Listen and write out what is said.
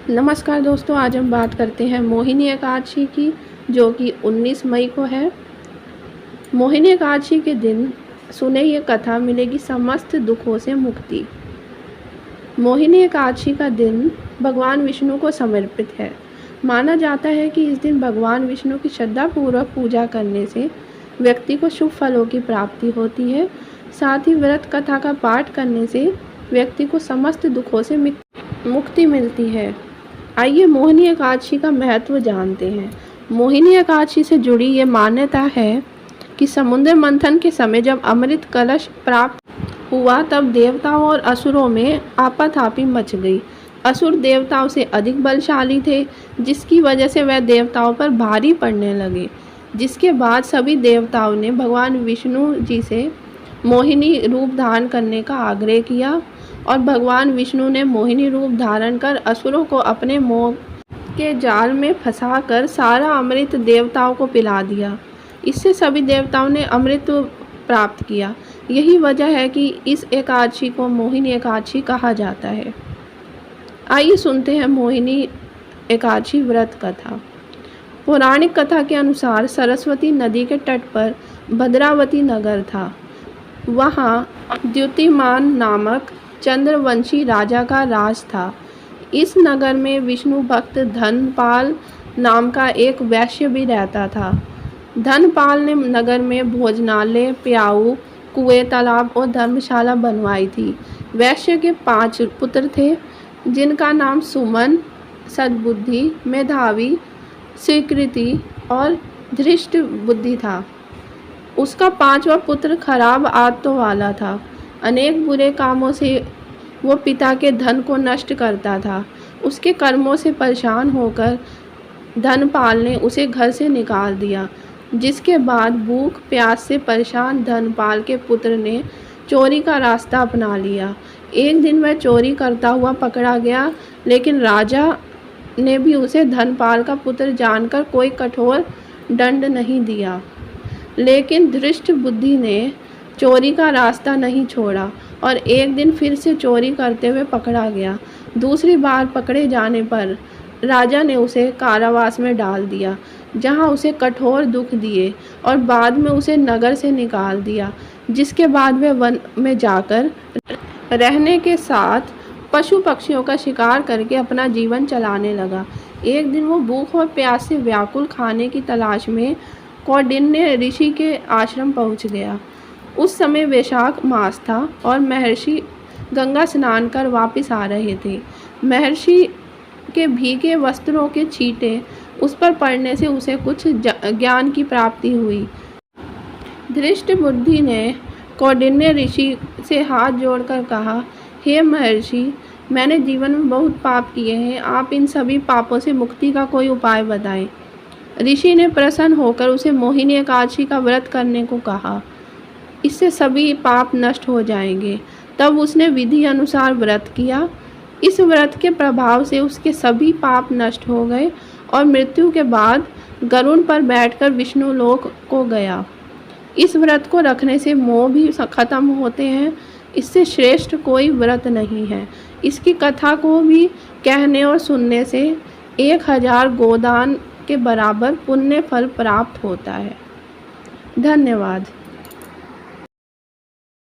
नमस्कार दोस्तों, आज हम बात करते हैं मोहिनी एकादशी की, जो कि 19 मई को है। मोहिनी एकादशी के दिन सुने ये कथा, मिलेगी समस्त दुखों से मुक्ति। मोहिनी एकादशी का दिन भगवान विष्णु को समर्पित है। माना जाता है कि इस दिन भगवान विष्णु की श्रद्धापूर्वक पूजा करने से व्यक्ति को शुभ फलों की प्राप्ति होती है। साथ ही व्रत कथा का पाठ करने से व्यक्ति को समस्त दुखों से मुक्ति मिलती है। आइए मोहिनी एकादशी का महत्व जानते हैं। मोहिनी एकादशी से जुड़ी ये मान्यता है कि समुद्र मंथन के समय जब अमृत कलश प्राप्त हुआ, तब देवताओं और असुरों में आपाधापी मच गई। असुर देवताओं से अधिक बलशाली थे, जिसकी वजह से वह देवताओं पर भारी पड़ने लगे। जिसके बाद सभी देवताओं ने भगवान विष्णु जी से मोहिनी रूप धारण करने का आग्रह किया और भगवान विष्णु ने मोहिनी रूप धारण कर असुरों को अपने मोह के जाल में फंसाकर सारा अमृत देवताओं को पिला दिया। इससे सभी देवताओं ने अमृत प्राप्त किया। यही वजह है कि इस एकादशी को मोहिनी एकादशी कहा जाता है। आइए सुनते हैं मोहिनी एकादशी व्रत कथा। पौराणिक कथा के अनुसार सरस्वती नदी के तट पर भद्रावती नगर था। वहाँ द्युतिमान नामक चंद्रवंशी राजा का राज था। इस नगर में विष्णु भक्त धनपाल नाम का एक वैश्य भी रहता था। धनपाल ने नगर में भोजनालय, प्याऊ, कुएं, तालाब और धर्मशाला बनवाई थी। वैश्य के 5 पुत्र थे, जिनका नाम सुमन, सद्बुद्धि, मेधावी, स्वीकृति और धृष्ट बुद्धि था। उसका 5वां पुत्र खराब आदतों वाला था। अनेक बुरे कामों से वो पिता के धन को नष्ट करता था। उसके कर्मों से परेशान होकर धनपाल ने उसे घर से निकाल दिया। जिसके बाद भूख प्यास से परेशान धनपाल के पुत्र ने चोरी का रास्ता अपना लिया। एक दिन वह चोरी करता हुआ पकड़ा गया, लेकिन राजा ने भी उसे धनपाल का पुत्र जानकर कोई कठोर दंड नहीं दिया। लेकिन धृष्ट बुद्धि ने चोरी का रास्ता नहीं छोड़ा और एक दिन फिर से चोरी करते हुए पकड़ा गया। दूसरी बार पकड़े जाने पर राजा ने उसे कारावास में डाल दिया, जहां उसे कठोर दुख दिए और बाद में उसे नगर से निकाल दिया। जिसके बाद वह वन में जाकर रहने के साथ पशु पक्षियों का शिकार करके अपना जीवन चलाने लगा। एक दिन वो भूख और प्यास से व्याकुल खाने की तलाश में कौंडिन्य ऋषि के आश्रम पहुंच गया। उस समय वैशाख मास था और महर्षि गंगा स्नान कर वापस आ रहे थे। महर्षि के भीगे वस्त्रों के छींटे उस पर पड़ने से उसे कुछ ज्ञान की प्राप्ति हुई। धृष्ट बुद्धि ने कौंडिन्य ऋषि से हाथ जोड़कर कहा, हे महर्षि, मैंने जीवन में बहुत पाप किए हैं। आप इन सभी पापों से मुक्ति का कोई उपाय बताएं। ऋषि ने प्रसन्न होकर उसे मोहिनी एकादशी का व्रत करने को कहा। इससे सभी पाप नष्ट हो जाएंगे। तब उसने विधि अनुसार व्रत किया। इस व्रत के प्रभाव से उसके सभी पाप नष्ट हो गए और मृत्यु के बाद गरुड़ पर बैठकर विष्णु लोक को गया। इस व्रत को रखने से मोह भी खत्म होते हैं। इससे श्रेष्ठ कोई व्रत नहीं है। इसकी कथा को भी कहने और सुनने से 1000 गोदान के बराबर पुण्य फल प्राप्त होता है। धन्यवाद।